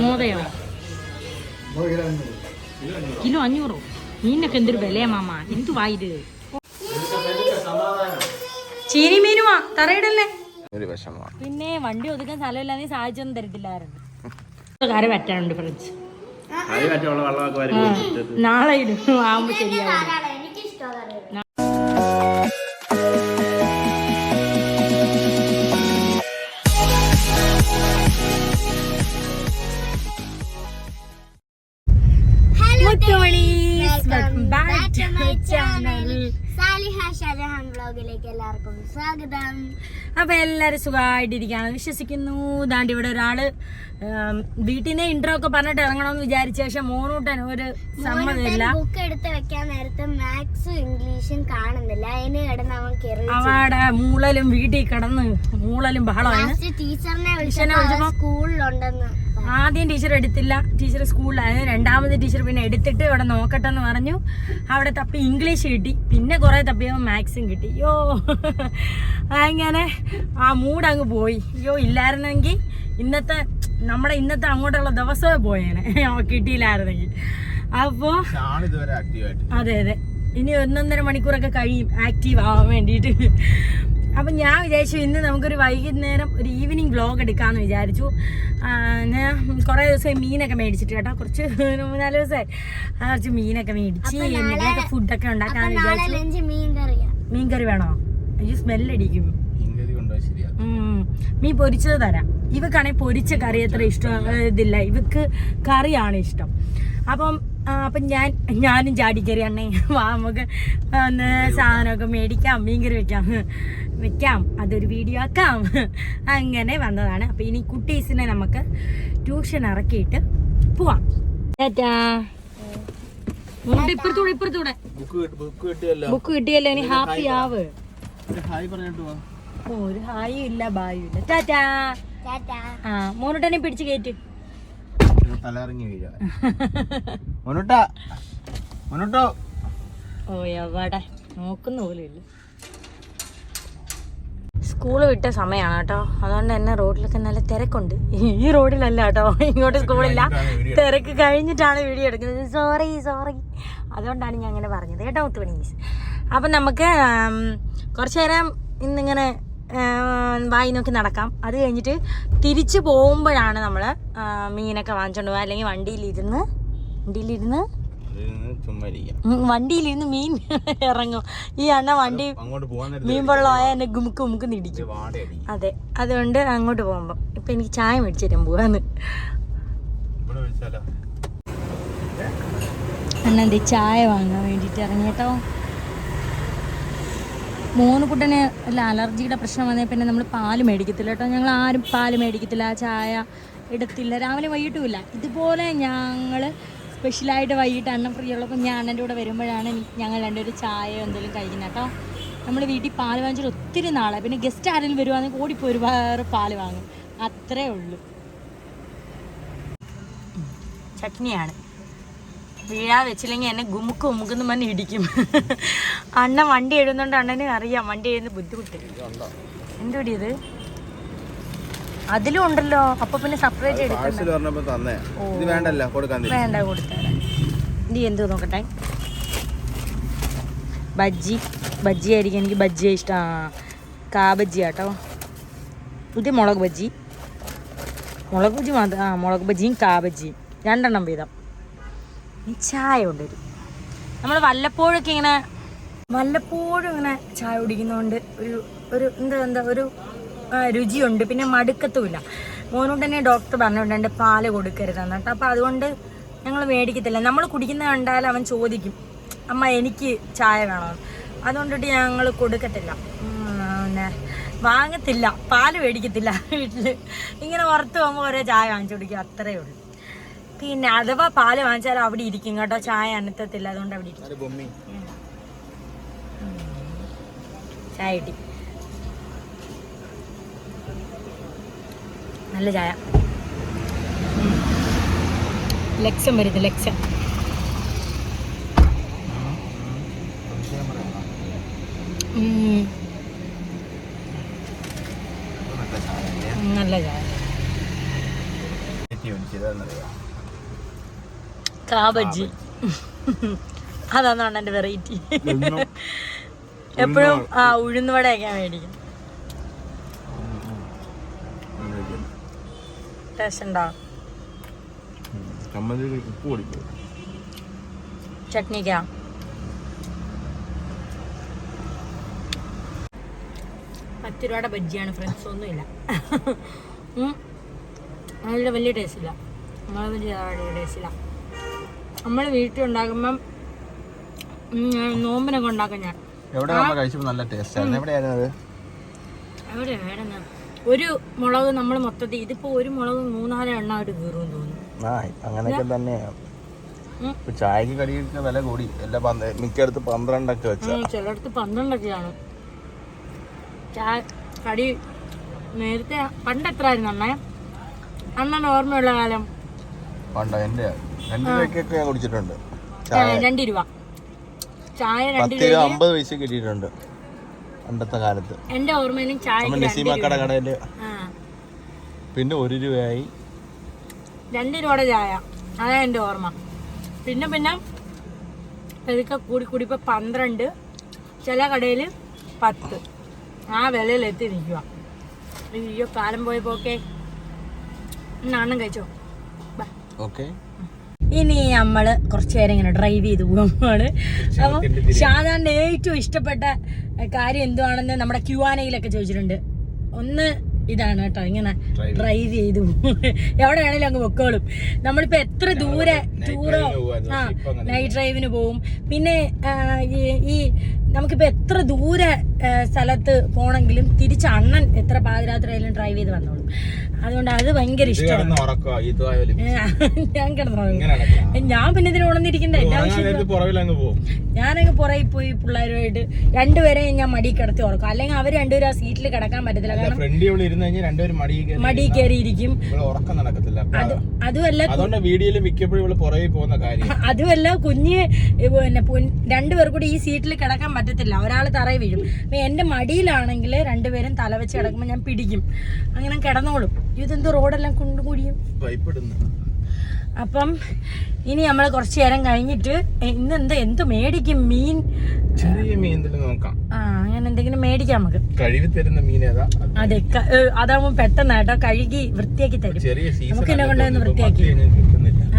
മോതയോ kilo 500. മീനൊക്കെ എന്തൊരു വിലയാ മാമ, എന്തുവാ ഇത്? ചീനി മീനുവാ, തറയിടല്ലേ. പിന്നെ വണ്ടി ഒതുക്കാൻ സ്ഥലമില്ല, നീ സാധിച്ചൊന്നും തരത്തില്ലായിരുന്നു. കറി പറ്റാനുണ്ട് ഫ്രണ്ട്സ്, നാളെ ഇടും ആവുമ്പോ ശരിയാവും. അപ്പൊ എല്ലാരും സുഖമായിട്ടിരിക്കാണ് വിശ്വസിക്കുന്നു. ദാണ്ട് ഇവിടെ ഒരാള് വീട്ടിൽ ഇൻട്രോ ഒക്കെ പറഞ്ഞിട്ട് ഇറങ്ങണമെന്ന് വിചാരിച്ച ശേഷം മോനൂട്ടൻ ഒരു സമ്മതമില്ല. ബുക്ക് എടുത്ത് വെക്കാൻ നേരത്തെ മാത്സും ഇംഗ്ലീഷും കാണുന്നില്ല, അതിന് കിടന്ന് അവൻ അവിടെ മൂളലും വീട്ടിൽ കിടന്ന് മൂളലും ബഹളമാണ്. ടീച്ചറിനെ വിളിച്ചപ്പോ സ്കൂളിലുണ്ടെന്ന്. ആദ്യം ടീച്ചർ എടുത്തില്ല, ടീച്ചർ സ്കൂളിലായിരുന്നു. രണ്ടാമത് ടീച്ചർ പിന്നെ എടുത്തിട്ട് ഇവിടെ നോക്കട്ടെ എന്ന് പറഞ്ഞു. അവിടെ തപ്പി ഇംഗ്ലീഷ് കിട്ടി, പിന്നെ കുറെ തപ്പിയപ്പോൾ മാത്സും കിട്ടി. യോ അങ്ങനെ ആ മൂഡ് അങ്ങ് പോയി. യോ ഇല്ലായിരുന്നെങ്കിൽ ഇന്നത്തെ അങ്ങോട്ടുള്ള ദിവസമേ പോയേനെ കിട്ടിയില്ലായിരുന്നെങ്കിൽ. അപ്പോ അതെ ഇനി 1.5 മണിക്കൂറൊക്കെ കഴിയും ആക്റ്റീവ് ആവാൻ വേണ്ടിയിട്ട്. അപ്പം ഞാൻ വിചാരിച്ചു ഇന്ന് നമുക്കൊരു വൈകുന്നേരം ഒരു ഈവനിങ് വ്ലോഗ് എടുക്കാമെന്ന് വിചാരിച്ചു. ഞാൻ കുറേ ദിവസമായി മീനൊക്കെ മേടിച്ചിട്ട് കേട്ടോ, കുറച്ച് 3-4 ദിവസമായി കുറച്ച് മീനൊക്കെ മേടിച്ച് എന്തെങ്കിലുമൊക്കെ ഫുഡൊക്കെ ഉണ്ടാക്കാമെന്ന് വിചാരിച്ചു. മീൻ കറി വേണോ? അയ്യോ സ്മെല്ലടിക്കും. മീൻ പൊരിച്ചത് തരാം. ഇവക്കാണെങ്കിൽ പൊരിച്ച കറി അത്ര ഇഷ്ടം ഇതില്ല, ഇവക്ക് കറിയാണ് ഇഷ്ടം. അപ്പം ഞാനും ചാടിക്കറി അണ്ണേ വാ നമുക്ക് സാധനമൊക്കെ മേടിക്കാം, മീൻകറി വെക്കാം, അതൊരു വീഡിയോ ആക്കാം. അങ്ങനെ വന്നതാണ്. അപ്പൊ ഇനി കുട്ടീസിനെ നമുക്ക് ട്യൂഷൻ ഇറക്കിയിട്ട് പോവാം. ഇപ്പുറത്തൂടെ ബുക്ക് കിട്ടിയല്ലോ, ഇനി ഹാപ്പി ആവ്. ഒരു ഹായും ഇല്ല ബായും ഇല്ല. ടാറ്റാ. ആ മോനൂട്ടനെ പിടിച്ച് കയറ്റ്. ഓ എവിടെ നോക്കുന്ന പോലും ഇല്ല. സ്കൂള് വിട്ട സമയമാണ് കേട്ടോ, അതുകൊണ്ട് തന്നെ റോഡിലൊക്കെ നല്ല തിരക്കുണ്ട്. ഈ റോഡിലല്ല കേട്ടോ, ഇങ്ങോട്ട് സ്കൂളില്ല, തിരക്ക് കഴിഞ്ഞിട്ടാണ് വീഡിയോ എടുക്കുന്നത്. സോറി അതുകൊണ്ടാണ് ഞാൻ അങ്ങനെ പറഞ്ഞത് കേട്ടോ മുത്തുമണീസ്. അപ്പം നമുക്ക് കുറച്ചു നേരം ഇന്നിങ്ങനെ വായി നോക്കി നടക്കാം. അത് കഴിഞ്ഞിട്ട് തിരിച്ചു പോകുമ്പോഴാണ് നമ്മൾ മീനൊക്കെ വാങ്ങിച്ചോണ്ട് പോവുക. അല്ലെങ്കിൽ വണ്ടിയിലിരുന്ന് മീൻ ഇറങ്ങും. ഈ അണ്ണ വണ്ടി മീൻ വെള്ളമായ എന്നെ ഗുമുക്ക് ഇടിക്കും. അതെ, അതുകൊണ്ട് അങ്ങോട്ട് പോകുമ്പോ ഇപ്പൊ എനിക്ക് ചായ മേടിച്ചു തരാൻ പോവാന്ന്. അണ്ണ ചായ വാങ്ങാൻ വേണ്ടിട്ട് ഇറങ്ങിട്ടോ. മോനുകുട്ടന് അല്ല അലർജിയുടെ പ്രശ്നം വന്നേ പിന്നെ നമ്മൾ പാല് മേടിക്കത്തില്ല കേട്ടോ. ഞങ്ങൾ ആരും പാല് മേടിക്കത്തില്ല, ചായ ഇടത്തില്ല, രാവിലെ വൈകിട്ടുമില്ല. ഇതുപോലെ ഞങ്ങൾ സ്പെഷ്യലായിട്ട് വൈകിട്ട് അണ്ണൻ ഫ്രീ ഉള്ളപ്പോൾ ഞാൻ അണ്ണൻ്റെ കൂടെ വരുമ്പോഴാണ് ഞങ്ങൾ രണ്ടുപേരും ചായ എന്തെങ്കിലും കഴിക്കുന്നത് കേട്ടോ. നമ്മൾ വീട്ടിൽ പാല് വാങ്ങിച്ചിട്ട് ഒത്തിരി നാളെ, പിന്നെ ഗസ്റ്റ് ആരെങ്കിലും വരുവാണെങ്കിൽ ഓടിപ്പോയി ഒരു വേറെ പാല് വാങ്ങും, അത്രേ ഉള്ളൂ. ചട്നിയാണ്, വീഴാതെ വെച്ചില്ലെങ്കിൽ എന്നെ ഗുമുക്കെന്ന് പറഞ്ഞ് ഇടിക്കും. അണ്ണൻ വണ്ടി എഴുതുന്നോണ്ട് അണ്ണന് അറിയാം വണ്ടി എഴുതുന്ന ബുദ്ധിമുട്ട്. എന്തുകൂടി ഇത് അതിലും ഉണ്ടല്ലോ, അപ്പൊ പിന്നെ സെപ്പറേറ്റ് എടുക്കണം. വേണ്ട കൊടുത്തരാം. നീ എന്ത് നോക്കട്ടെ. ബജ്ജി ആയിരിക്കും, എനിക്ക് ബജ്ജിയെ ഇഷ്ടം. കാ ബജ്ജി കേട്ടോ. ഇത് മുളക് ബജ്ജി മാത്രം. മുളക് ബജ്ജിയും കാ ബജ്ജിയും 2 എണ്ണം വീതം. ചായ കൊണ്ടുവരും. നമ്മൾ വല്ലപ്പോഴും ഇങ്ങനെ ചായ കുടിക്കുന്നതുകൊണ്ട് ഒരു എന്താ ഒരു രുചിയുണ്ട്, പിന്നെ മടുക്കത്തുമില്ല. മോനോട് തന്നെ ഡോക്ടർ പറഞ്ഞിട്ടുണ്ട് പാല് കൊടുക്കരുതെന്ന് കേട്ടോ. അപ്പം അതുകൊണ്ട് ഞങ്ങൾ മേടിക്കത്തില്ല. നമ്മൾ കുടിക്കുന്നത് കണ്ടാൽ അവൻ ചോദിക്കും അമ്മ എനിക്ക് ചായ വേണമെന്ന്. അതുകൊണ്ടിട്ട് ഞങ്ങൾ കൊടുക്കത്തില്ല, പിന്നെ വാങ്ങത്തില്ല, പാല് മേടിക്കത്തില്ല. വീട്ടിൽ ഇങ്ങനെ പുറത്ത് പോകുമ്പോൾ ഓരോ ചായ വാങ്ങിച്ചു കുടിക്കും, അത്രയേ ഉള്ളൂ. പിന്നെ അഥവാ പാല് വാങ്ങിച്ചാൽ അവിടെ ഇരിക്കും കേട്ടോ, ചായ അനത്തത്തില്ല, അതുകൊണ്ട് അവിടെ ഇരിക്കും. ചായ കിട്ടി, നല്ല ചായ. ലക്ഷം വരുന്നത്, ലക്ഷം. നല്ല ചായ. കാബജി അതാണ് അണ്ണൻ്റെ വെറൈറ്റി. എപ്പോഴും ഉഴുന്നുവടയൊക്കെ മേടിക്കും. ടേസ്റ്റ് ഉണ്ടോ? ചട്നിക്കാ? 10 രൂപയുടെ ബജ്ജിയാണ് ഫ്രണ്ട്സ്, ഒന്നുമില്ല. നല്ല വലിയ ടേസ്റ്റ് ഇല്ല. വലിയ ടേസ്റ്റ് ഇല്ല. നമ്മൾ വീട്ടിൽ ഉണ്ടാക്കുമ്പം നോമ്പിനൊക്കെ ഉണ്ടാക്കും ഞാൻ. എവിടെയായിരുന്നു ഒരു മുളക് നമ്മൾ മൊത്തത്തിൽ, ഇതിപ്പോ ഒരു മുളക് 3-4 എണ്ണമായിട്ട് കീറുമെന്ന് തോന്നുന്നു. അങ്ങനെയൊക്കെ തന്നെയാണ്. ചായക്ക് കടിയൊക്കെ വില കൂടി. മിക്കടുത്ത് 12 വെച്ചാ, ചിലടത്ത് 12 ചായ കടി. നേരത്തെ പണ്ട് എത്ര ആയിരുന്നു അണ്ണേ? അണ്ണന് ഓർമ്മയുള്ള കാലം? പണ്ട് എന്റെ 2 രൂപയ്ക്കൊക്കെ ഞാൻ കുടിച്ചിട്ടുണ്ട്. 2 രൂപ ചായ, 2 രൂപ 50 പൈസ കിട്ടിയിട്ടുണ്ട് പണ്ടത്തെ കാലത്ത്. എന്റെ ഓർമ്മയിലും ചായ നസീമക്കട കടയില്. പിന്നെ 1 രൂപയായി. 2 രൂപയുടെ ചായ, അതാ എന്റെ ഓർമ്മ. പിന്നെ ഇതൊക്കെ കൂടി ഇപ്പൊ 12, ചില കടയില് 10. ആ വിലയിലെത്തി നിൽക്കുക. അയ്യോ കാലം പോയപ്പോക്കെ. നാണം കഴിച്ചോ? ഇനി നമ്മള് കുറച്ചു നേരം ഇങ്ങനെ ഡ്രൈവ് ചെയ്ത് പോകുമ്പോഴാണ്. അപ്പൊ ഷാജാന്റെ ഏറ്റവും ഇഷ്ടപ്പെട്ട കാര്യം എന്തുവാണെന്ന് നമ്മുടെ Q&Aയിലൊക്കെ ചോദിച്ചിട്ടുണ്ട്. ഒന്ന് ഇതാണ് കേട്ടോ, ഇങ്ങനെ ഡ്രൈവ് ചെയ്തു എവിടെ വേണേലും അങ്ങ് പൊക്കോളും. നമ്മളിപ്പോ എത്ര ദൂരെ ടൂറോ നൈറ്റ് ഡ്രൈവിന് പോവും. പിന്നെ ഈ നമുക്കിപ്പോ എത്ര ദൂരെ സ്ഥലത്ത് പോണെങ്കിലും തിരിച്ച് അണ്ണൻ എത്ര പാതിരാത്രി ആയാലും ഡ്രൈവ് ചെയ്ത് വന്നോളും. അതുകൊണ്ട് അത് ഭയങ്കര ഇഷ്ടമാണ്. ഞാൻ കിടന്നു. ഞാൻ പിന്നെ ഇതിന് ഉണർന്നിരിക്കണ്ടേ? ഞാനങ്ങ് പുറകിൽ പോയി പിള്ളേരുമായിട്ട് 2 പേരെയും ഞാൻ മടി കിടത്തി ഉറക്കും. അല്ലെങ്കിൽ അവർ 2 പേരും ആ സീറ്റിൽ കിടക്കാൻ പറ്റത്തില്ല. കാരണം മടി കയറിയിരിക്കും. അതുമല്ല കുഞ്ഞ് പിന്നെ 2 പേർ കൂടി ഈ സീറ്റിൽ കിടക്കാൻ പറ്റത്തില്ല. ഒരാൾ തറയിൽ വീഴും. എന്റെ മടിയിലാണെങ്കിൽ 2 പേരും തല വെച്ച് കിടക്കുമ്പോൾ ഞാൻ പിടിക്കും. അങ്ങനെ കിടന്നോളും. ഇതെന്തോ റോഡെല്ലാം കുണ്ടുകൂടിയും. അപ്പം ഇനി നമ്മൾ കുറച്ചു നേരം കഴിഞ്ഞിട്ട് ഇന്ന് എന്ത് മേടിക്കും? മീൻ, ചെറിയ മീൻ നോക്കാം. അങ്ങനെ എന്തെങ്കിലും മേടിക്കാം നമുക്ക്. കഴുകി തരുന്ന മീൻ ഏതാ? അതെ, അതാവുമ്പോ പെട്ടെന്ന് കേട്ടോ കഴുകി വൃത്തിയാക്കി തരും. നമുക്ക് എന്നെ കൊണ്ടുവന്ന് വൃത്തിയാക്കി.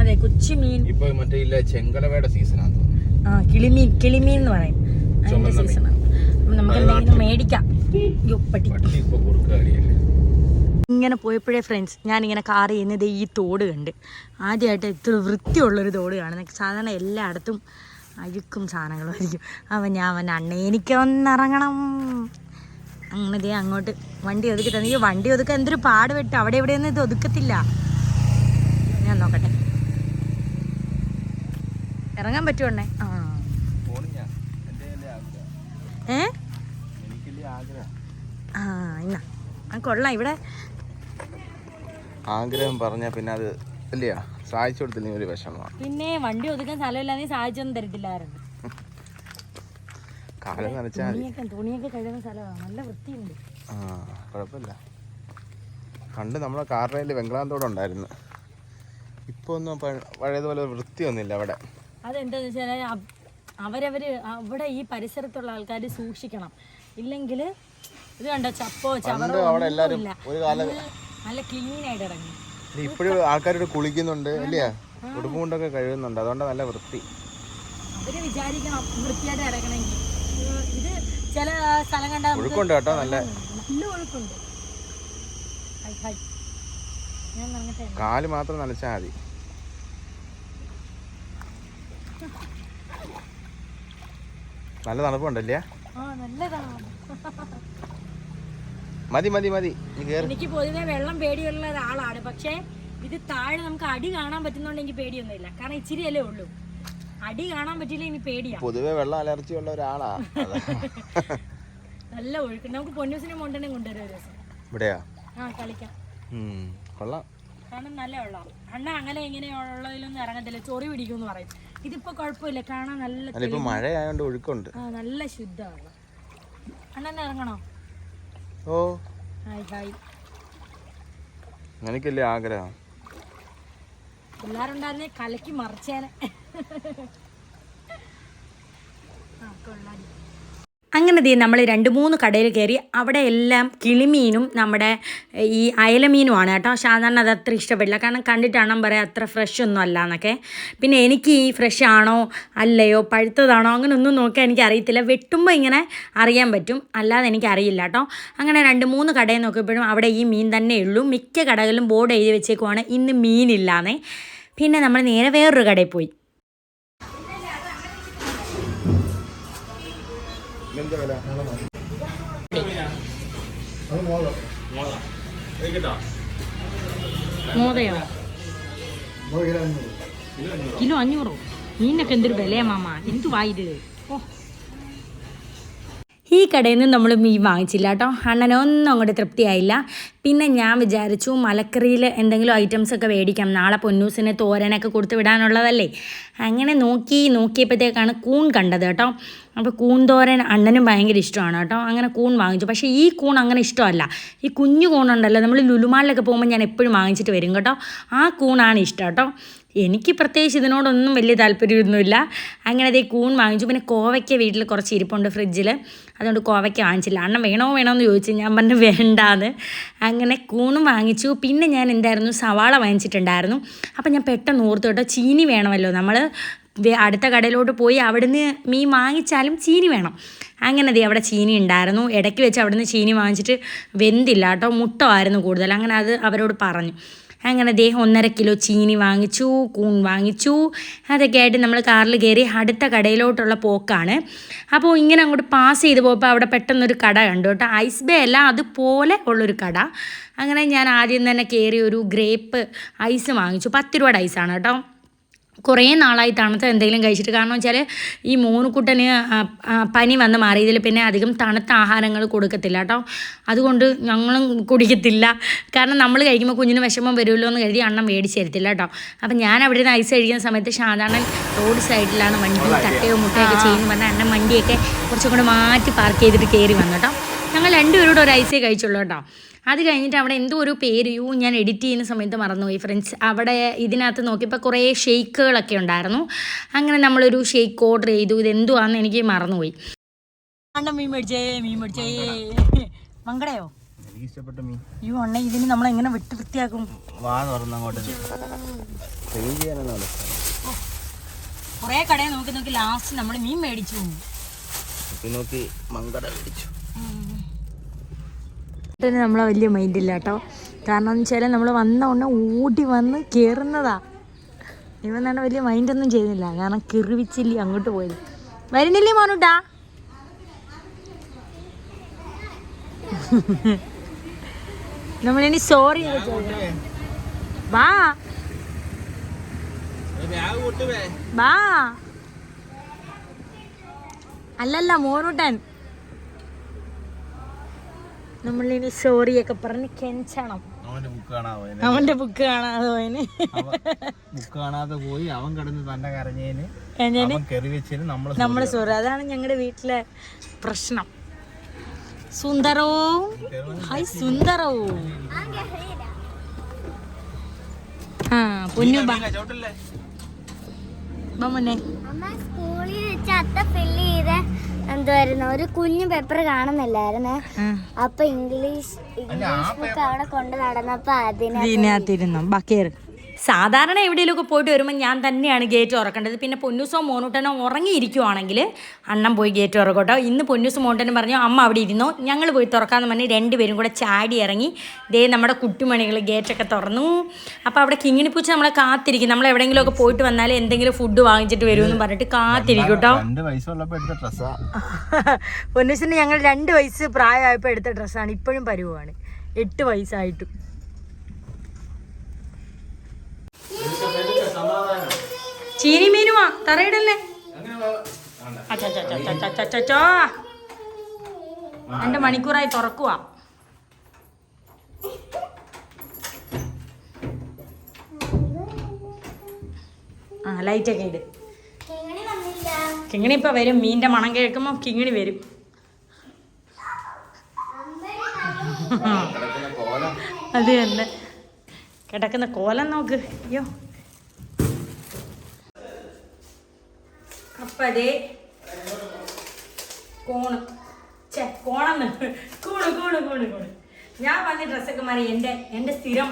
അതെ, കൊച്ചു മീൻ. ഇപ്പൊ മറ്റേ ചെങ്കലവയുടെ സീസണാണ്. കിളിമീൻ എന്ന് പറയും. അതിന്റെ സീസണാണ്. നമുക്ക് എന്തെങ്കിലും മേടിക്കാം. ഇങ്ങനെ പോയപ്പോഴേ ഫ്രണ്ട്സ് ഞാനിങ്ങനെ കാർ ചെയ്യുന്നത് ഈ തോട് കണ്ട് ആദ്യമായിട്ട് ഇത്ര വൃത്തിയുള്ളൊരു തോട് കാണുന്നത്. സാധാരണ എല്ലായിടത്തും അഴുക്കും സാധനങ്ങളുമായിരിക്കും. അപ്പം ഞാൻ അണ്ണേ എനിക്ക് ഒന്നിറങ്ങണം. അങ്ങനെ അങ്ങോട്ട് വണ്ടി ഒതുക്കി തന്നെ. ഈ വണ്ടി ഒതുക്കാൻ എന്തൊരു പാട് പെട്ട്. അവിടെ എവിടെയൊന്നും ഇത് ഒതുക്കത്തില്ല. ഞാൻ നോക്കട്ടെ, ഇറങ്ങാൻ പറ്റുമോ അണ്ണേ? ഇന്നാ കൊള്ളാം. ഇവിടെ ആഗ്രഹം പറഞ്ഞ പിന്നെ അത് ഇല്ലയാ സഹായിച്ചു കൊടുത്തില്ലെങ്കിൽ ഒരു വിഷമമാണ്. പിന്നെ വണ്ടി ഒതുക്കാൻ സ്ഥലമില്ലാതെ സഹായിച്ചൊന്നും തരത്തില്ലായിരുന്നു. കാലം നനച്ചാൽ തുണിയൊക്കെ കഴുകുന്ന സ്ഥലമാണ്. നല്ല വൃത്തിയുണ്ട്. കുഴപ്പമില്ല. പണ്ട് നമ്മളെ കാറിൽ വെങ്കളാന്തോടെ ഉണ്ടായിരുന്നു. ഇപ്പൊ ഒന്നും പഴയതുപോലെ വൃത്തിയൊന്നുമില്ല അവിടെ. അതെന്താന്ന് വെച്ചാൽ അവരവര് അവിടെ ഈ പരിസരത്തുള്ള ആൾക്കാർ സൂക്ഷിക്കണം. ഇല്ലെങ്കിൽ ഇത് കണ്ടോ ചപ്പോ ചവറോ നല്ല ക്ലീൻ ആയിട്ട് ഇറങ്ങി. ഇപ്പോഴും ആൾക്കാരോട് കുളിക്കുന്നുണ്ട് അല്ലേ? ഉടുപ്പ് കൊണ്ടൊക്കെ കഴുകുന്നുണ്ട്. അതുകൊണ്ട് നല്ല വൃത്തി. അവര് വിചാരിക്കണം വൃത്തിയായിട്ട് ഇറങ്ങണമെങ്കിൽ. ഇത് ചില സ്ഥലം കണ്ടാ ഒഴുക്കുണ്ട് കേട്ടോ, നല്ല ഒഴുക്കുണ്ട്. കാല് മാത്രം നനച്ചാൽ മതി. നല്ല തണുപ്പുണ്ടല്ലേ? മതി മതി മതി. എനിക്ക് പൊതുവെ വെള്ളം പേടിയുള്ള ഒരാളാണ്. പക്ഷെ ഇത് താഴെ നമുക്ക് അടി കാണാൻ പറ്റുന്നോണ്ട് എനിക്ക് പേടിയൊന്നുമില്ല. കാരണം ഇച്ചിരിയല്ലേ ഉള്ളൂ. അടി കാണാൻ പറ്റില്ല, ഇനി പേടിയാ. പൊതുവെ വെള്ളം അലർജി ഉള്ള ഒരാളാ. നല്ല ഒഴുക്ക്. നമുക്ക് പൊന്നൂസിനെ കൊണ്ടുതന്നെ കൊണ്ടുവരും ഒരു ദിവസം. ഇവിടെയാ കളിക്കാം. കൊള്ളാം. കാരണം നല്ല വെള്ളം. അണ്ണ അങ്ങനെ ഇങ്ങനെയുള്ളതിലൊന്നും ഇറങ്ങത്തില്ല, ചൊറി പിടിക്കുമെന്ന് പറയും. ഇതിപ്പോ കുഴപ്പമില്ല, കാണാൻ നല്ല മഴയായോണ്ട് ഒഴുക്കുണ്ട്. നല്ല ശുദ്ധ വെള്ളം. അണ്ണൻ ഇറങ്ങണോ? ഓ ഹായ് ഹായ്. എനിക്കല്ലേ ആഗ്രഹം. പിള്ളേരുണ്ടായിരുന്നേ കലക്കി മറിച്ചേനെ. അങ്ങനെ നമ്മൾ 2-3 കടയിൽ കയറി. അവിടെ എല്ലാം കിളിമീനും നമ്മുടെ ഈ അയലമീനുമാണ് കേട്ടോ. സാധാരണ അത് അത്ര ഇഷ്ടപ്പെടില്ല, കാരണം കണ്ടിട്ടാണ് പറയാം അത്ര ഫ്രഷ് ഒന്നും അല്ല എന്നൊക്കെ. പിന്നെ എനിക്ക് ഈ ഫ്രഷ് ആണോ അല്ലയോ പഴുത്തതാണോ അങ്ങനെയൊന്നും നോക്കാൻ എനിക്ക് അറിയത്തില്ല. വെട്ടുമ്പോൾ ഇങ്ങനെ അറിയാൻ പറ്റും, അല്ലാതെ എനിക്കറിയില്ല കേട്ടോ. അങ്ങനെ 2-3 കടയിൽ നോക്കിയപ്പോഴും അവിടെ ഈ മീൻ തന്നെ ഉള്ളൂ. മിക്ക കടകളിലും ബോർഡ് എഴുതി വെച്ചേക്കുവാണ് ഇന്ന് മീനില്ലാന്നേ. പിന്നെ നമ്മൾ നേരെ വേറൊരു കടയിൽ പോയി. മോതയോ കിലോ 500. മീനൊക്കെ എന്തൊരു വിലയാ മാമ, എന്തുവാ ഇത്? ഓ, ഈ കടയിൽ നിന്ന് നമ്മൾ മീൻ വാങ്ങിച്ചില്ല കേട്ടോ. അണ്ണനൊന്നും അങ്ങോട്ട് തൃപ്തിയായില്ല. പിന്നെ ഞാൻ വിചാരിച്ചു മലക്കറിയിൽ എന്തെങ്കിലും ഐറ്റംസൊക്കെ മേടിക്കാം, നാളെ പൊന്നൂസിന് തോരനൊക്കെ കൊടുത്ത് വിടാനുള്ളതല്ലേ. അങ്ങനെ നോക്കിയപ്പോഴത്തേക്കാണ് കൂൺ കണ്ടത് കേട്ടോ. അപ്പോൾ കൂൺ തോരൻ അണ്ണനും ഭയങ്കര ഇഷ്ടമാണ് കേട്ടോ. അങ്ങനെ കൂൺ വാങ്ങിച്ചു. പക്ഷേ ഈ കൂൺ അങ്ങനെ ഇഷ്ടമല്ല. ഈ കുഞ്ഞു കൂണുണ്ടല്ലോ, നമ്മൾ ലുലുമാളിലൊക്കെ പോകുമ്പോൾ ഞാൻ എപ്പോഴും വാങ്ങിച്ചിട്ട് വരും കേട്ടോ. ആ കൂണാണ് ഇഷ്ടം കേട്ടോ. എനിക്ക് പ്രത്യേകിച്ച് ഇതിനോടൊന്നും വലിയ താല്പര്യമൊന്നുമില്ല. അങ്ങനെ അതേ കൂൺ വാങ്ങിച്ചു. പിന്നെ കോവയ്ക്ക വീട്ടിൽ കുറച്ച് ഇരിപ്പുണ്ട് ഫ്രിഡ്ജിൽ, അതുകൊണ്ട് കോവയ്ക്ക വാങ്ങിച്ചില്ല. അണ്ണൻ വേണോ എന്ന് ചോദിച്ചു. ഞാൻ പറഞ്ഞു വേണ്ടാന്ന്. അങ്ങനെ കൂണും വാങ്ങിച്ചു. പിന്നെ ഞാൻ സവാള വാങ്ങിച്ചിട്ടുണ്ടായിരുന്നു. അപ്പം ഞാൻ പെട്ടെന്ന് ഓർത്തു കേട്ടോ, ചീനി വേണമല്ലോ. നമ്മൾ അടുത്ത കടയിലോട്ട് പോയി അവിടുന്ന് മീൻ വാങ്ങിച്ചാലും ചീനി വേണം. അങ്ങനെ അവിടെ ചീനി ഉണ്ടായിരുന്നു. ഇടയ്ക്ക് വെച്ച് അവിടുന്ന് ചീനി വാങ്ങിച്ചിട്ട് വെന്തില്ല കേട്ടോ, മുട്ടമായിരുന്നു കൂടുതൽ. അങ്ങനെ അത് അവരോട് പറഞ്ഞു. അങ്ങനെ 1.5 കിലോ ചീനി വാങ്ങിച്ചു, കൂൺ വാങ്ങിച്ചു. അതൊക്കെ ആയിട്ട് നമ്മൾ കാറിൽ കയറി അടുത്ത കടയിലോട്ടുള്ള പോക്കാണ്. അപ്പോൾ ഇങ്ങനെ അങ്ങോട്ട് പാസ് ചെയ്ത് പോയപ്പോൾ അവിടെ പെട്ടെന്നൊരു കട കണ്ടു കേട്ടോ. ഐസ് ബേ അല്ല, അതുപോലെ ഉള്ളൊരു കട. അങ്ങനെ ഞാൻ ആദ്യം തന്നെ കയറി ഒരു ഗ്രേപ്പ് ഐസ് വാങ്ങിച്ചു. 10 രൂപയുടെ ഐസാണ് കേട്ടോ. കുറേ നാളായി തണുത്ത എന്തെങ്കിലും കഴിച്ചിട്ട്. കാരണം വെച്ചാൽ ഈ മോനുക്കുട്ടന് പനി വന്ന് മാറിയതിൽ പിന്നെ അധികം തണുത്ത ആഹാരങ്ങൾ കൊടുക്കത്തില്ല കേട്ടോ. അതുകൊണ്ട് ഞങ്ങളും കുടിക്കത്തില്ല. കാരണം നമ്മൾ കഴിക്കുമ്പോൾ കുഞ്ഞിന് വിഷമം വരുമല്ലോ എന്ന് കരുതി അണ്ണൻ മേടിച്ച് തരത്തില്ല കേട്ടോ. അപ്പം ഞാൻ അവിടെ നിന്ന് ഐസ് കഴിക്കുന്ന സമയത്ത് സാധാരണ റോഡ് സൈഡിലാണ് വണ്ടി, തട്ടയോ മുട്ടയൊക്കെ ചെയ്യുന്നു പറഞ്ഞാൽ അണ്ണൻ വണ്ടിയൊക്കെ കുറച്ചും കൂടെ മാറ്റി പാർക്ക് ചെയ്തിട്ട് കയറി വന്നു കേട്ടോ. ഞങ്ങൾ 2 പേരോട് ഒരു ഐസേ കഴിച്ചുള്ളൂ കേട്ടോ. അത് കഴിഞ്ഞിട്ട് അവിടെ എന്തോ ഒരു പേര് ഞാൻ എഡിറ്റ് ചെയ്യുന്ന സമയത്ത് മറന്നുപോയി ഫ്രണ്ട്സ്. അവിടെ ഇതിനകത്ത് നോക്കിയപ്പോൾ കുറേ ഷെയ്ക്കുകളൊക്കെ ഉണ്ടായിരുന്നു. അങ്ങനെ നമ്മളൊരു ഷെയ്ക്ക് ഓർഡർ ചെയ്തു. ഇതെന്തുവാന്ന് എനിക്ക് മറന്നുപോയി. മീൻ മേടിച്ചേ മങ്കടയോ ഇഷ്ടപ്പെട്ട മീൻ. അയ്യോ അണ്ണ, ഇതിന് നമ്മളെങ്ങനെ വിട്ട് വൃത്തിയാക്കും? കുറേ കടയെ നോക്കി ലാസ്റ്റ് നമ്മൾ മീൻ മേടിച്ചു. മങ്കട മേടിച്ചു. നമ്മളെ വലിയ മൈൻഡില്ല കേട്ടോ. കാരണം എന്ന് വെച്ചാൽ നമ്മൾ വന്ന ഓടി വന്ന് കയറുന്നതാ. ഇവൻ തന്നെ വലിയ മൈൻഡൊന്നും ചെയ്യുന്നില്ല, കാരണം കിറിവിച്ചില്ലേ അങ്ങോട്ട് പോയത്. വരുന്നില്ലേ മോനൂട്ടാ? നമ്മളിനി സോറി വാ വാ. അല്ലല്ല മോനൂട്ടൻ, നമ്മളിനി സോറിയൊക്കെ പറഞ്ഞ് കെഞ്ചണം. അവന്റെ ബുക്ക് കാണാതെ പോയിന്. ബുക്ക് കാണാതെ പോയി അവൻ കിടന്ന് തന്നെ കരഞ്ഞേന് നമ്മള് സോറി. അതാണ് ഞങ്ങളുടെ വീട്ടിലെ പ്രശ്നം. സുന്ദരോ ഹായ് സുന്ദരോ. ആ പൊന്നു മുന്നേ സ്കൂളിൽ വെച്ച് അത്ത ഫില്ല് ചെയ്ത എന്തുവായിരുന്നു ഒരു കുഞ്ഞു പേപ്പർ കാണുന്നില്ലായിരുന്നേ. അപ്പൊ ഇംഗ്ലീഷ് ബുക്ക് അവിടെ കൊണ്ട് നടന്നപ്പോ അതിനകത്തിരുന്നു ബക്കേർ. സാധാരണ എവിടെയെങ്കിലുമൊക്കെ പോയിട്ട് വരുമ്പോൾ ഞാൻ തന്നെയാണ് ഗേറ്റ് തുറക്കേണ്ടത്. പിന്നെ പൊന്നൂസോ മോനൂട്ടനോ ഉറങ്ങിയിരിക്കുവാണെങ്കിൽ അണ്ണൻ പോയി ഗേറ്റ് തുറക്കട്ടോ. ഇന്ന് പൊന്നൂസും മോനൂട്ടനും പറഞ്ഞു അമ്മ അവിടെ ഇരുന്നോ, ഞങ്ങൾ പോയി തുറക്കാമെന്ന് പറഞ്ഞ് 2 പേരും കൂടെ ചാടി ഇറങ്ങി നമ്മുടെ കുട്ടിമണികൾ ഗേറ്റൊക്കെ തുറന്നു. അപ്പോൾ അവിടെ കിങ്ങിണിപ്പൂച്ച നമ്മളെ കാത്തിരിക്കും. നമ്മൾ എവിടെയെങ്കിലുമൊക്കെ പോയിട്ട് വന്നാൽ എന്തെങ്കിലും ഫുഡ് വാങ്ങിച്ചിട്ട് വരുമെന്ന് പറഞ്ഞിട്ട് കാത്തിരിക്കും കേട്ടോ. പൊന്നൂസിന് ഞങ്ങൾ 2 വയസ്സ് പ്രായമായപ്പോൾ എടുത്ത ഡ്രസ്സാണ്. ഇപ്പോഴും പരുവാണ്, 8 വയസ്സായിട്ടും. ചീനി മീനുവാ തറയിടല്ലേ. 2 മണിക്കൂറായി തുറക്കുവാ. ലൈറ്റൊക്കെ ഇട്. കിങ്ങിണി ഇപ്പൊ വരും. മീൻ്റെ മണം കേൾക്കുമ്പോ കിങ്ങിണി വരും. അത് തന്നെ കിടക്കുന്ന കോലം നോക്ക്. അയ്യോ. അപ്പതേ കോണ് ഞാൻ വന്ന് ഡ്രസ്സൊക്കെ മാറി എൻ്റെ സ്ഥിരം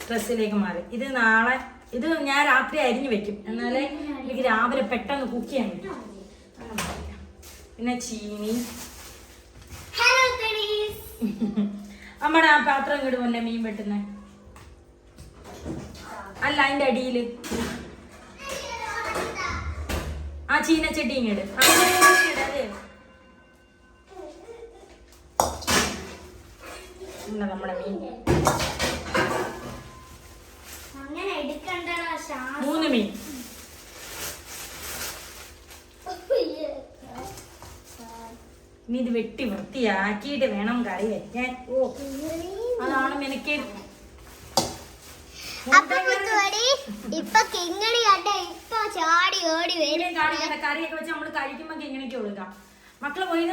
ഡ്രസ്സിലേക്ക് മാറി. ഇത് നാളെ ഇത് ഞാൻ രാത്രി അരിഞ്ഞു വെക്കും, എന്നാലേ എനിക്ക് രാവിലെ പെട്ടെന്ന് കുക്ക് ചെയ്യാൻ പറ്റും. പിന്നെ ചീനി. അമ്മയുടെ ആ പാത്രം ഇങ്ങോട്ട് പോലെ മീൻ വെട്ടുന്ന അല്ല അതിൻ്റെ അടിയിൽ ആ ചീനച്ചട്ടി ഇങ്ങോട്ട് അതെ നമ്മുടെ മീൻ 3 മീൻ. ഇനി ഇത് വെട്ടി വൃത്തിയാക്കിയിട്ട് വേണം കറി വെക്കാൻ. ഓ അതാണ് എനിക്ക് കറിയൊക്കെ വെച്ച് നമ്മള് കഴിക്കുമ്പോ എങ്ങനെയൊക്കെ കൊടുക്കാം. മക്കള് പോയി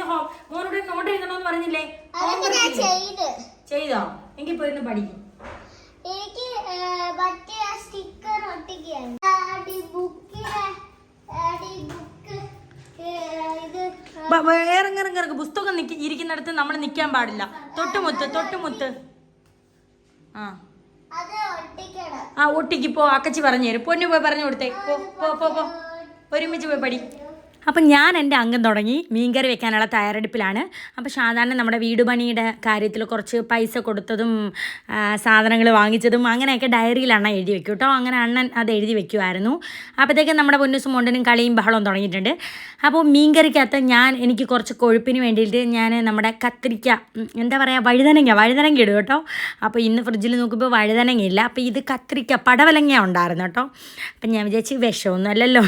മോനോട് നോട്ട് എഴുതണോന്ന് പറഞ്ഞില്ലേ? ചെയ്തോ? എങ്കിൽ പോയിരുന്നു പഠിക്കും. എനിക്ക് സ്റ്റിക്കർ ഒട്ടിക്കുകയാണ്. ഇറങ്ങ പുസ്തകം ഇരിക്കുന്നിടത്ത് നമ്മൾ നിക്കാൻ പാടില്ല. തൊട്ടുമുത്ത് ആ ഒട്ടിക്ക് പോ. അക്കച്ചി പറഞ്ഞു തരും. പൊന്നു പോയി പറഞ്ഞു കൊടുത്തേ. പോ ഒരുമിച്ച് പോയി പഠി. അപ്പം ഞാൻ എൻ്റെ അംഗം തുടങ്ങി മീൻകറി വെക്കാനുള്ള തയ്യാറെടുപ്പിലാണ്. അപ്പോൾ സാധാരണ നമ്മുടെ വീട് പണിയുടെ കാര്യത്തിൽ കുറച്ച് പൈസ കൊടുത്തതും സാധനങ്ങൾ വാങ്ങിച്ചതും അങ്ങനെയൊക്കെ ഡയറിയിലാണ് എഴുതി വെക്കും കേട്ടോ. അങ്ങനെ അണ്ണൻ അത് എഴുതി വെക്കുമായിരുന്നു. അപ്പോഴത്തേക്കും നമ്മുടെ പൊന്നൂസും മോണ്ടനും കളിയും ബഹളവും തുടങ്ങിയിട്ടുണ്ട്. അപ്പോൾ മീൻകറിക്കകത്ത് എനിക്ക് കുറച്ച് കൊഴുപ്പിന് വേണ്ടിയിട്ട് ഞാൻ നമ്മുടെ കത്തിരിക്ക എന്താ പറയുക വഴുതനങ്ങ ഇടും കേട്ടോ. അപ്പോൾ ഇന്ന് ഫ്രിഡ്ജിൽ നോക്കുമ്പോൾ വഴുതനങ്ങ ഇല്ല. അപ്പോൾ ഇത് കത്തിരിക്ക പടവലങ്ങ ഉണ്ടായിരുന്നു കേട്ടോ. അപ്പം ഞാൻ വിചാരിച്ചു വിഷമൊന്നും അല്ലല്ലോ,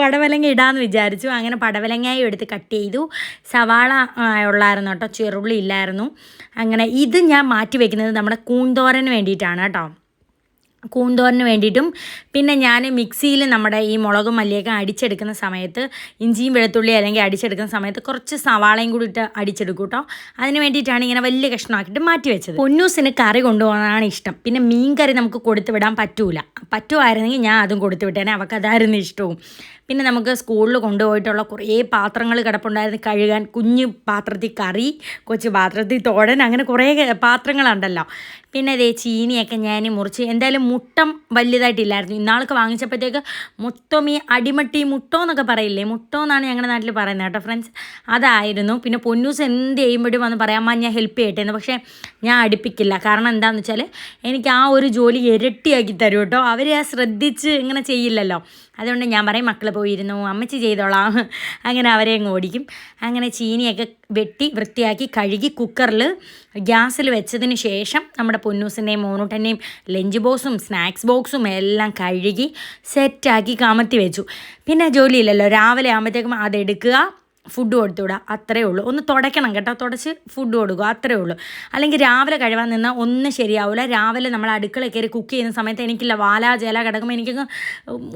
പടവലങ്ങ ഇടാമെന്ന് വിചാരിച്ചു. അങ്ങനെ പടവലങ്ങായും എടുത്ത് കട്ട് ചെയ്തു. സവാള ഉള്ളായിരുന്നു കേട്ടോ, ചെറുള്ളി ഇല്ലായിരുന്നു. അങ്ങനെ ഇത് ഞാൻ മാറ്റി വയ്ക്കുന്നത് നമ്മുടെ കൂന്തോരന് വേണ്ടിയിട്ടാണ് കേട്ടോ. കൂന്തോരന് വേണ്ടിയിട്ടും പിന്നെ ഞാൻ മിക്സിയിൽ നമ്മുടെ ഈ മുളകും മല്ലിയൊക്കെ അടിച്ചെടുക്കുന്ന സമയത്ത് ഇഞ്ചിയും വെളുത്തുള്ളി അല്ലെങ്കിൽ അടിച്ചെടുക്കുന്ന സമയത്ത് കുറച്ച് സവാളയും കൂടി ഇട്ട് അടിച്ചെടുക്കും കേട്ടോ. അതിന് വേണ്ടിയിട്ടാണ് ഇങ്ങനെ വലിയ കഷ്ണമാക്കിയിട്ട് മാറ്റി വെച്ചത്. പൊന്നൂസിന് കറി കൊണ്ടുപോകാനാണ് ഇഷ്ടം. പിന്നെ മീൻ കറി നമുക്ക് കൊടുത്തു വിടാൻ പറ്റുമായിരുന്നെങ്കിൽ ഞാൻ അതും കൊടുത്തു വിട്ടേനെ. അവൾക്കതായിരുന്നു ഇഷ്ടവും. പിന്നെ നമുക്ക് സ്കൂളിൽ കൊണ്ടുപോയിട്ടുള്ള കുറേ പാത്രങ്ങൾ കിടപ്പുണ്ടായിരുന്നു കഴുകാൻ. കുഞ്ഞു പാത്രത്തിൽ കറി, കൊച്ചു പാത്രത്തിൽ തോരൻ, അങ്ങനെ കുറേ പാത്രങ്ങളുണ്ടല്ലോ. പിന്നെ ഇതേ ചീനിയൊക്കെ ഞാൻ മുറിച്ച്. എന്തായാലും മുട്ടം വലുതായിട്ടില്ലായിരുന്നു. ഇന്നാൾക്ക് വാങ്ങിച്ചപ്പോഴത്തേക്ക് മൊത്തം ഈ അടിമട്ടി മുട്ടോ എന്നൊക്കെ പറയില്ലേ, മുട്ടോ എന്നാണ് ഞങ്ങളുടെ നാട്ടിൽ പറയുന്നത് കേട്ടോ ഫ്രണ്ട്സ്. അതായിരുന്നു. പിന്നെ പൊന്നൂസ് എന്ത് ചെയ്യുമ്പോഴും വന്ന് പറയാം ഞാൻ ഹെൽപ്പ് ചെയ്യട്ടെ എന്ന്. പക്ഷേ ഞാൻ അടുപ്പിക്കില്ല. കാരണം എന്താണെന്ന് വെച്ചാൽ എനിക്ക് ആ ഒരു ജോലി ഇരട്ടിയാക്കി തരും കേട്ടോ. അവർ ശ്രദ്ധിച്ച് ഇങ്ങനെ ചെയ്യില്ലല്ലോ. അതുകൊണ്ട് ഞാൻ പറയും മക്കൾ പോയിരുന്നു, അമ്മച്ചി ചെയ്തോളാം. അങ്ങനെ അവരെ അങ്ങ് ഓടിക്കും. അങ്ങനെ ചീനിയൊക്കെ വെട്ടി വൃത്തിയാക്കി കഴുകി കുക്കറിൽ ഗ്യാസിൽ വെച്ചതിന് ശേഷം നമ്മുടെ പൊന്നൂസിൻ്റെയും മോനൂട്ടൻ്റെയും ലഞ്ച് ബോക്സും സ്നാക്സ് ബോക്സും എല്ലാം കഴുകി സെറ്റാക്കി കമത്തി വെച്ചു. പിന്നെ ജോലിയില്ലല്ലോ, രാവിലെ ആകുമ്പോഴത്തേക്കും അതെടുക്കുക, ഫുഡ് കൊടുത്തു വിടുക, അത്രയേ ഉള്ളൂ. ഒന്ന് തുടയ്ക്കണം കേട്ടോ, തുടച്ച് ഫുഡ് കൊടുക്കുക, അത്രയേ ഉള്ളൂ. അല്ലെങ്കിൽ രാവിലെ കഴിവാൻ നിന്നാൽ ഒന്നും ശരിയാവില്ല. രാവിലെ നമ്മൾ അടുക്കള കയറി കുക്ക് ചെയ്യുന്ന സമയത്ത് എനിക്കില്ല വാല ജല കിടക്കുമ്പോൾ എനിക്കങ്ങ്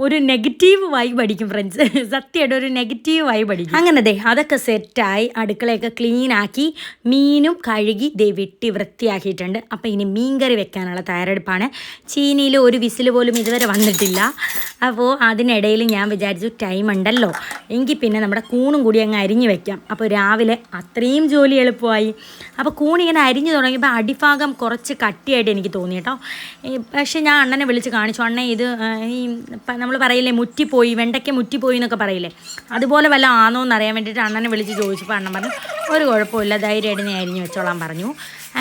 ഒരു നെഗറ്റീവ് വൈബ് അടിക്കും ഫ്രണ്ട്സ്. സത്യമായിട്ട് ഒരു നെഗറ്റീവ് വൈബ് അടിക്കും. അങ്ങനെ അതൊക്കെ സെറ്റായി അടുക്കളയൊക്കെ ക്ലീനാക്കി മീനും കഴുകി വെട്ടി വൃത്തിയാക്കിയിട്ടുണ്ട്. അപ്പോൾ ഇനി മീൻ കറി വെക്കാനുള്ള തയ്യാറെടുപ്പാണ്. ചീനിയിൽ ഒരു വിസിൽ പോലും ഇതുവരെ വന്നിട്ടില്ല. അപ്പോൾ അതിനിടയിൽ ഞാൻ വിചാരിച്ചു ടൈം ഉണ്ടല്ലോ എങ്കിൽ പിന്നെ നമ്മുടെ കൂണും കൂടി അങ്ങ് അരിഞ്ഞ് വെക്കാം. അപ്പോൾ രാവിലെ അത്രയും ജോലി എളുപ്പമായി. അപ്പോൾ കൂണിങ്ങനെ അരിഞ്ഞു തുടങ്ങിയപ്പോൾ അടിഭാഗം കുറച്ച് കട്ടിയായിട്ട് എനിക്ക് തോന്നി കേട്ടോ. പക്ഷേ ഞാൻ അണ്ണനെ വിളിച്ച് കാണിച്ചു. അണ്ണൻ ഇത് ഈ നമ്മൾ പറയില്ലേ മുറ്റിപ്പോയി, വെണ്ടയ്ക്ക മുറ്റിപ്പോയി എന്നൊക്കെ പറയില്ലേ, അതുപോലെ വല്ല ആണോ എന്നറിയാൻ വേണ്ടിയിട്ട് അണ്ണനെ വിളിച്ച് ചോദിച്ചപ്പോൾ അണ്ണൻ പറഞ്ഞു ഒരു കുഴപ്പമില്ല, ധൈര്യമായിട്ട് ഞാൻ അരിഞ്ഞ് വെച്ചോളാൻ പറഞ്ഞു.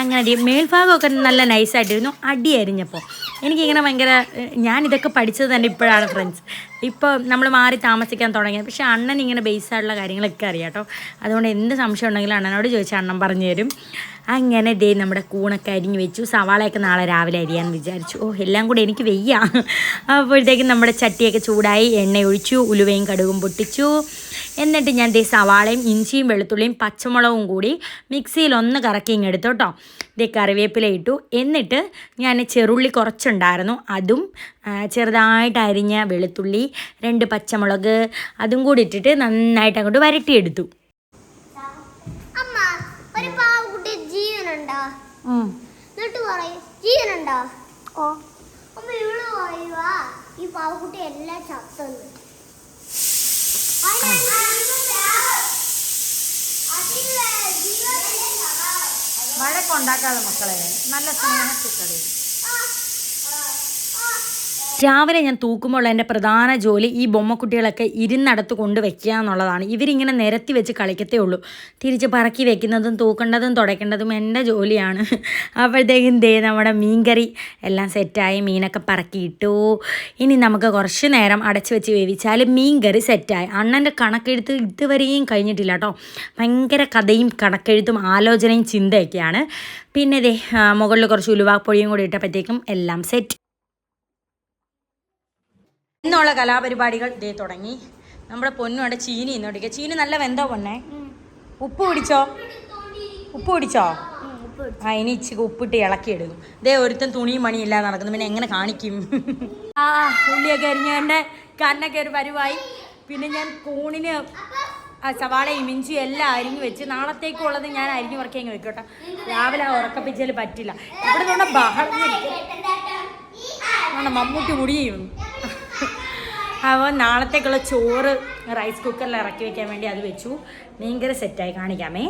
അങ്ങനെ മേൽഭാഗമൊക്കെ നല്ല നൈസായിട്ടിരുന്നു. അടി അരിഞ്ഞപ്പോൾ എനിക്കിങ്ങനെ ഭയങ്കര ഞാനിതൊക്കെ പഠിച്ചത് തന്നെ ഇപ്പോഴാണ് ഫ്രണ്ട്സ്. ഇപ്പോൾ നമ്മൾ മാറി താമസിക്കാൻ തുടങ്ങിയത്. പക്ഷേ അണ്ണൻ ഇങ്ങനെ ബേസായിട്ടുള്ള കാര്യങ്ങളൊക്കെ അറിയാം കേട്ടോ. അതുകൊണ്ട് എന്ത് സംശയം ഉണ്ടെങ്കിലും അണ്ണനോട് ചോദിച്ചാൽ അണ്ണൻ പറഞ്ഞു തരും. അങ്ങനെ നമ്മുടെ കൂണൊക്കെ അരിഞ്ഞ് വെച്ചു. സവാളയൊക്കെ നാളെ രാവിലെ അരിയാന്ന് വിചാരിച്ചു. എല്ലാം കൂടെ എനിക്ക് വയ്യ. അപ്പോഴത്തേക്കും നമ്മുടെ ചട്ടിയൊക്കെ ചൂടായി, എണ്ണ ഒഴിച്ചു, ഉലുവയും കടുകും പൊട്ടിച്ചു. എന്നിട്ട് ഞാൻ സവാളയും ഇഞ്ചിയും വെളുത്തുള്ളിയും പച്ചമുളകും കൂടി മിക്സിയിൽ ഒന്ന് കറക്കി ഇങ്ങെടുത്തു കേട്ടോ. കറിവേപ്പില ഇട്ടു. എന്നിട്ട് ഞാൻ ചെറുള്ളി കുറച്ചുണ്ടായിരുന്നു, അതും ചെറുതായിട്ട് അരിഞ്ഞ വെളുത്തുള്ളി, 2 പച്ചമുളക് അതും കൂടി ഇട്ടിട്ട് നന്നായിട്ട് അങ്ങോട്ട് വരട്ടിയെടുത്തു. ഓ അമ്മ ഇവള് പോയിവാ ഈ പാവക്കുട്ടി എല്ലാം ചത്തുന്നു. വഴക്കുണ്ടാക്കാതെ മക്കളെ, നല്ല സ്നേഹത്തിക്കളി. രാവിലെ ഞാൻ തൂക്കുമ്പോൾ എൻ്റെ പ്രധാന ജോലി ഈ ബൊമ്മക്കുട്ടികളൊക്കെ ഇരുന്നടത്ത് കൊണ്ട് വെക്കുക എന്നുള്ളതാണ്. ഇവരിങ്ങനെ നിരത്തി വെച്ച് കളിക്കത്തേ ഉള്ളൂ. തിരിച്ച് പറക്കി വെക്കുന്നതും തൂക്കേണ്ടതും തുടയ്ക്കേണ്ടതും എൻ്റെ ജോലിയാണ്. അപ്പോഴത്തേക്കും നമ്മുടെ മീൻകറി എല്ലാം സെറ്റായി, മീനൊക്കെ പറക്കിയിട്ടു. ഇനി നമുക്ക് കുറച്ച് നേരം അടച്ച് വെച്ച് വേവിച്ചാൽ മീൻകറി സെറ്റായി. അണ്ണൻ്റെ കണക്കെഴുത്ത് ഇതുവരെയും കഴിഞ്ഞിട്ടില്ല കേട്ടോ. ഭയങ്കര കഥയും കണക്കെഴുത്തും ആലോചനയും ചിന്തയൊക്കെയാണ്. പിന്നെ മുകളിൽ കുറച്ച് ഉലുവാപ്പൊടിയും കൂടി ഇട്ടപ്പോഴത്തേക്കും എല്ലാം സെറ്റ്. ഇന്നുള്ള കലാപരിപാടികൾ ഇതേ തുടങ്ങി. നമ്മുടെ പൊന്നുവിടെ ചീനി ഇന്നോട്ടിക്കുക. ചീനി നല്ല വെന്തോ പൊണ്ണേ? ഉപ്പ് പിടിച്ചോ? ആ, ഇനി ഇച്ചിരി ഉപ്പിട്ട് ഇളക്കിയിടും. ഇതേ ഒരുത്തൻ തുണിയും മണിയും ഇല്ലാതെ നടക്കുന്നു. പിന്നെ എങ്ങനെ കാണിക്കും? ആ, ഉള്ളിയൊക്കെ അരിഞ്ഞ് എൻ്റെ കണ്ണൊക്കെ ഒരു പരുവായി. പിന്നെ ഞാൻ കൂണിന് സവാളയും ഇഞ്ചിയും എല്ലാം അരിഞ്ഞ് വെച്ച് നാളത്തേക്കുള്ളത് ഞാൻ അരിഞ്ഞ് വറക്കി അങ്ങ് വെക്കട്ടെ. രാവിലെ ഉറക്കപ്പിച്ചാൽ പറ്റില്ല. ഇവിടെ നിന്നുള്ള ബഹളം മമ്മൂട്ടി മുടിയും. അപ്പോൾ നാളത്തേക്കുള്ള ചോറ് റൈസ് കുക്കറിൽ ഇറക്കി വെക്കാൻ വേണ്ടി അത് വെച്ചു. മീൻകറി സെറ്റായി, കാണിക്കാമേ.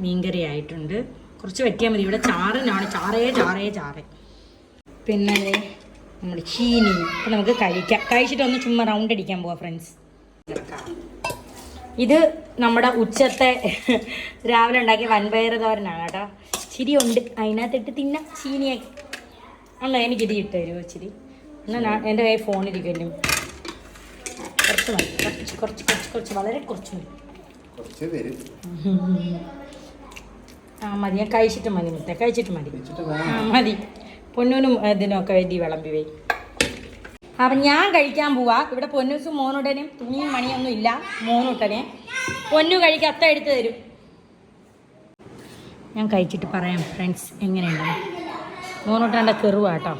മീൻകറി ആയിട്ടുണ്ട്. കുറച്ച് വെട്ടിയാൽ മതി. ഇവിടെ ചാറിനാണ് ചാറേ. പിന്നെ നമ്മുടെ ചീനി ഇപ്പം നമുക്ക് കഴിക്കാം. കഴിച്ചിട്ട് ഒന്ന് ചുമ്മാ റൗണ്ട് അടിക്കാൻ പോവാം ഫ്രണ്ട്സ്. ഇത് നമ്മുടെ ഉച്ചത്തെ രാവിലെ ഉണ്ടാക്കിയ വൻപയർ തോരനാണ് കേട്ടോ. ചിരി ഉണ്ട്, അതിനകത്തിട്ട് തിന്നാം ചീനിയാക്കി. അല്ല, എനിക്കിത് ഇട്ട് തരുമോ ഇച്ചിരി? എന്നാൽ എൻ്റെ കയ്യിൽ ഫോണിരിക്കുമല്ലോ. കുറച്ച് മതി, കുറച്ച് വളരെ കുറച്ച് മതി. ആ മതി, ഞാൻ കഴിച്ചിട്ട് മതി മുത്തേ, കഴിച്ചിട്ട് മതി. ആ മതി. പൊന്നൂനും ഇതിനൊക്കെ വേണ്ടി വിളമ്പി വേ. അപ്പം ഞാൻ കഴിക്കാൻ പോവാ. ഇവിടെ പൊന്നൂസും മോനുടനും തുണിയും മണിയൊന്നും ഇല്ല. മോനുട്ടനെ പൊന്നു കഴിക്കാൻ അത്ത എടുത്ത് തരും. ഞാൻ കഴിച്ചിട്ട് പറയാം ഫ്രണ്ട്സ് എങ്ങനെയുണ്ടെന്ന്. മോനുട്ടൻ്റെ കെറുവാട്ടോ.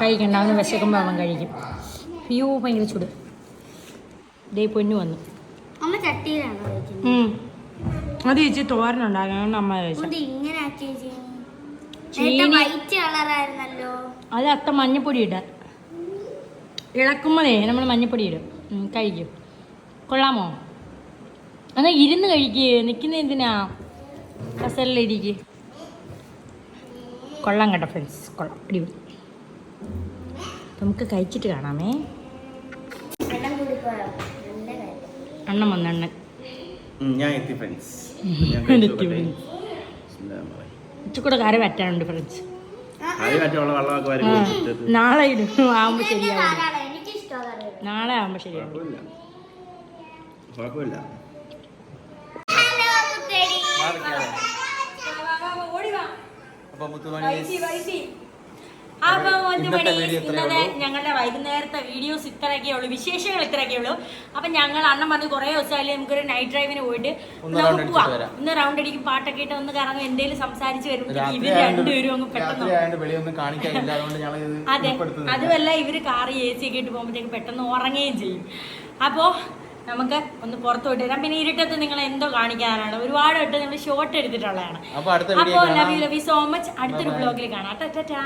കഴിക്കണ്ട, അവന് വിശക്കുമ്പോൾ അവൻ കഴിക്കും. അയ്യോ ഭയങ്കര ചൂട്. ദേ പൊന്നു വന്നു. അത് ചേച്ചി തോരനുണ്ടാകാൻ അമ്മ കഴിച്ചു. അത് അത്ത മഞ്ഞപ്പൊടി ഇടാൻ ഇളക്കുമ്പോഴേ നമ്മൾ മഞ്ഞപ്പൊടി ഇടും. കഴിക്കും. കൊള്ളാമോ? എന്നാൽ ഇരുന്ന് കഴിക്കുക, നിൽക്കുന്ന എന്തിനാ? കസലിലിരിക്കുക. കൊള്ളാം കേട്ടോ ഫ്രണ്ട്സ്, കൊള്ളാം, അടിപൊളി. നമുക്ക് കഴിച്ചിട്ട് കാണാമേ. അണ്ണൻ വന്നണ്ണൻ ഉച്ചക്കൂടെ കറി പറ്റാനുണ്ട് ഫ്രണ്ട്സ്. നാളെ ആവുമ്പോ ശരിയാവും. നാളെ ആവുമ്പോ ശരിയാവും. അപ്പം ഇന്നത്തെ ഞങ്ങളുടെ വൈകുന്നേരത്തെ വീഡിയോസ് ഇത്രയൊക്കെ ഉള്ളൂ, വിശേഷങ്ങൾ ഇത്രയൊക്കെ ഉള്ളൂ. അപ്പം ഞങ്ങൾ അണ്ണൻ പറഞ്ഞ് കുറേ ദിവസമായാലും നമുക്കൊരു നൈറ്റ് ഡ്രൈവിന് പോയിട്ട് നമുക്ക് പോവാം. ഇന്ന് റൗണ്ട് അടിക്കും, പാട്ടൊക്കെ ഇട്ട് ഒന്ന് കറങ്ങും, എന്തെങ്കിലും സംസാരിച്ച് വരുമ്പോൾ ഇവർ രണ്ടുപേരും അങ്ങ് പെട്ടെന്ന്. അതെ, അതുമല്ല ഇവര് കാറ് AC ഒക്കെ ഇട്ട് പോകുമ്പോഴത്തേക്ക് പെട്ടെന്ന് ഉറങ്ങുകയും ചെയ്യും. അപ്പോൾ നമുക്ക് ഒന്ന് പുറത്ത് വിട്ട് തരാം. പിന്നെ ഇരുട്ടത്ത് നിങ്ങൾ എന്തോ കാണിക്കാനാണ്, ഒരുപാട് വട്ടം നമ്മൾ ഷോർട്ട് എടുത്തിട്ടുള്ളതാണ്. അപ്പോൾ ലവ് യു സോ മച്ച്. അടുത്തൊരു ബ്ലോഗിൽ കാണാം. ടാറ്റാ.